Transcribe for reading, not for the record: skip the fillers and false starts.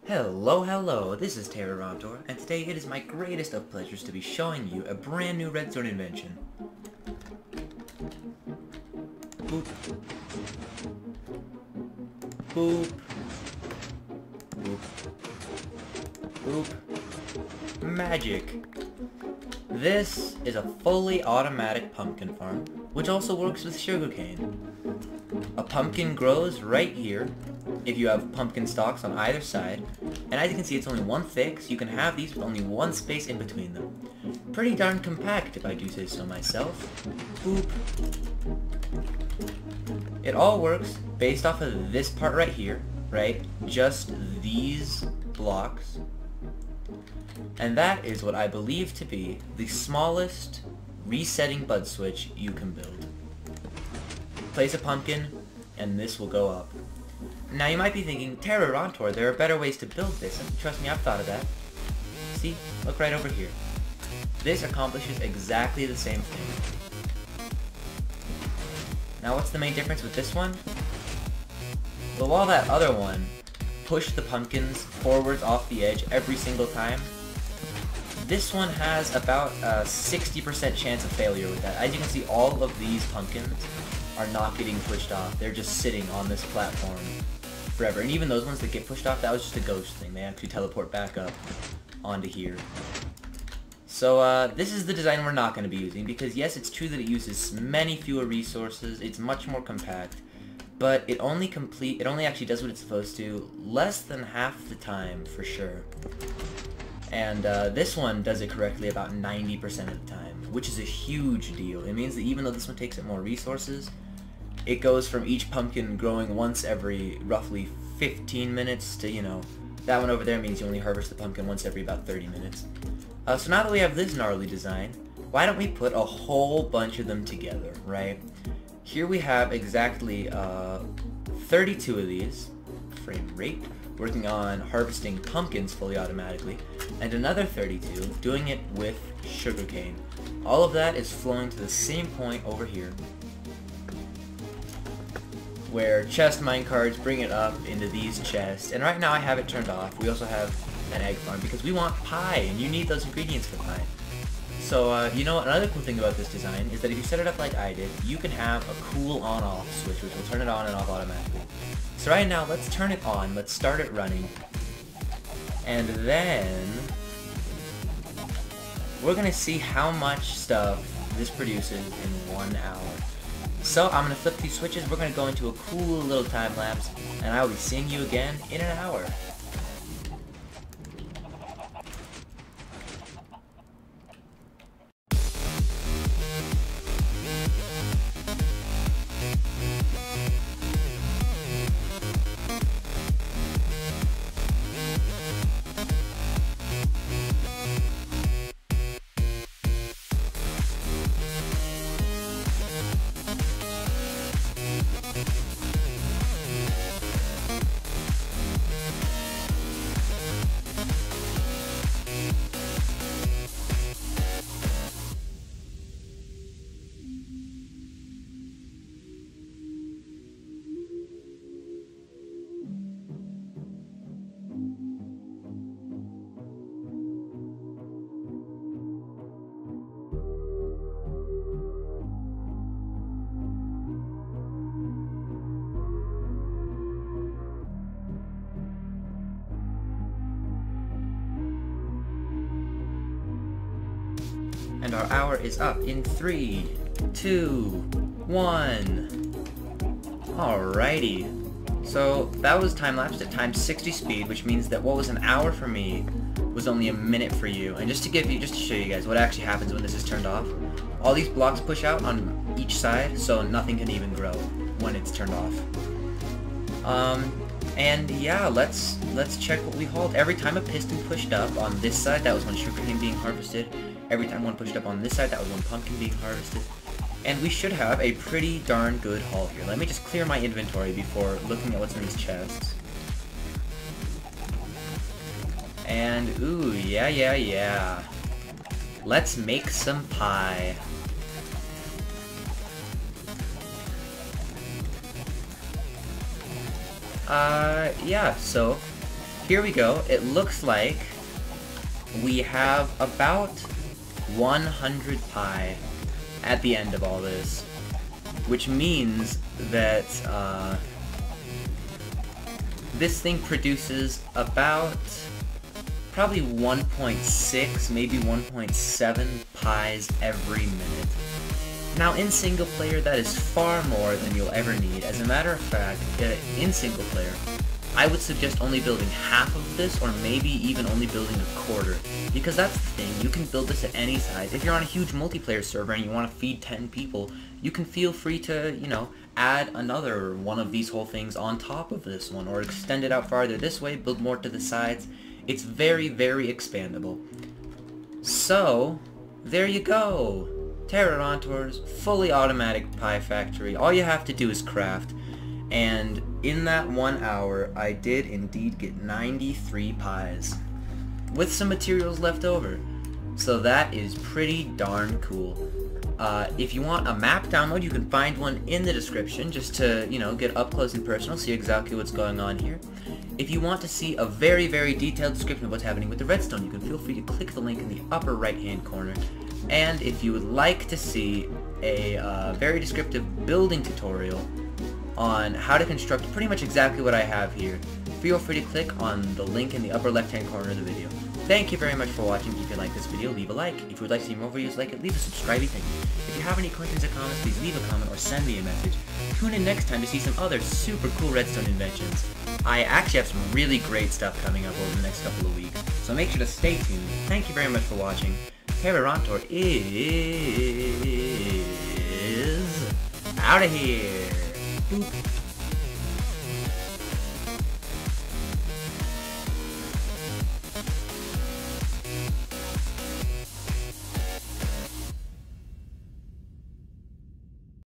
Hello, this is Terroresque, and today it is my greatest of pleasures to be showing you a brand new redstone invention. Boop. Boop. Boop. Boop. Magic. This is a fully automatic pumpkin farm, which also works with sugarcane. A pumpkin grows right here if you have pumpkin stalks on either side, and as you can see it's only one thick, so you can have these with only one space in between them. Pretty darn compact if I do say so myself. Boop. It all works based off of this part right here, right? Just these blocks. And that is what I believe to be the smallest resetting bud switch you can build. Place a pumpkin, and this will go up. Now you might be thinking, Terroresque, there are better ways to build this, and trust me, I've thought of that. See? Look right over here. This accomplishes exactly the same thing. Now what's the main difference with this one? Well, while that other one pushed the pumpkins forwards off the edge every single time, this one has about a 60% chance of failure with that. As you can see, all of these pumpkins are not getting pushed off. They're just sitting on this platform forever. And even those ones that get pushed off, that was just a ghost thing. They actually teleport back up onto here. So this is the design we're not going to be using, because yes, it's true that it uses many fewer resources, it's much more compact, but it only actually does what it's supposed to less than half the time for sure. And this one does it correctly about 90% of the time, which is a huge deal. It means that even though this one takes up more resources, it goes from each pumpkin growing once every roughly 15 minutes to, you know, that one over there means you only harvest the pumpkin once every about 30 minutes. So now that we have this gnarly design, why don't we put a whole bunch of them together, right? Here we have exactly 32 of these, frame rate, working on harvesting pumpkins fully automatically, and another 32 doing it with sugarcane. All of that is flowing to the same point over here, where chest minecarts bring it up into these chests, and right now I have it turned off. We also have an egg farm because we want pie, and you need those ingredients for pie. So, you know what, another cool thing about this design is that if you set it up like I did, you can have a cool on-off switch, which will turn it on and off automatically. So right now, let's turn it on, let's start it running, and then we're gonna see how much stuff this produces in 1 hour. So I'm gonna flip these switches, we're gonna go into a cool little time lapse, and I will be seeing you again in an hour. And our hour is up in 3, 2, 1. Alrighty. So that was time-lapsed at times 60 speed, which means that what was an hour for me was only a minute for you. And just to show you guys what actually happens when this is turned off, all these blocks push out on each side, so nothing can even grow when it's turned off. And yeah, let's check what we hauled. Every time a piston pushed up on this side, that was when sugarcane being harvested. Every time one pushed up on this side, that was one pumpkin being harvested. And we should have a pretty darn good haul here. Let me just clear my inventory before looking at what's in these chests. And, ooh, yeah. Let's make some pie. Yeah, so here we go. It looks like we have about 100 pie at the end of all this, which means that this thing produces about probably 1.6, maybe 1.7 pies every minute. Now in single player, that is far more than you'll ever need. As a matter of fact, in single player, I would suggest only building half of this, or maybe even only building a quarter. Because that's the thing, you can build this at any size. If you're on a huge multiplayer server and you want to feed 10 people, you can feel free to, you know, add another one of these whole things on top of this one, or extend it out farther this way, build more to the sides. It's very, very expandable. So, there you go. Terrorantor's fully automatic pie factory. All you have to do is craft. And in that 1 hour, I did indeed get 93 pies, with some materials left over. So that is pretty darn cool. If you want a map download, you can find one in the description, just to, you know, get up close and personal, see exactly what's going on here. If you want to see a very, very detailed description of what's happening with the redstone, you can feel free to click the link in the upper right-hand corner. And if you would like to see a very descriptive building tutorial on how to construct pretty much exactly what I have here, feel free to click on the link in the upper left-hand corner of the video. Thank you very much for watching. If you like this video, leave a like. If you would like to see more videos like it, leave a subscribing. Thank you. If you have any questions or comments, please leave a comment or send me a message. Tune in next time to see some other super cool redstone inventions. I actually have some really great stuff coming up over the next couple of weeks, so make sure to stay tuned. Thank you very much for watching. Terrorantor is out of here. Boop.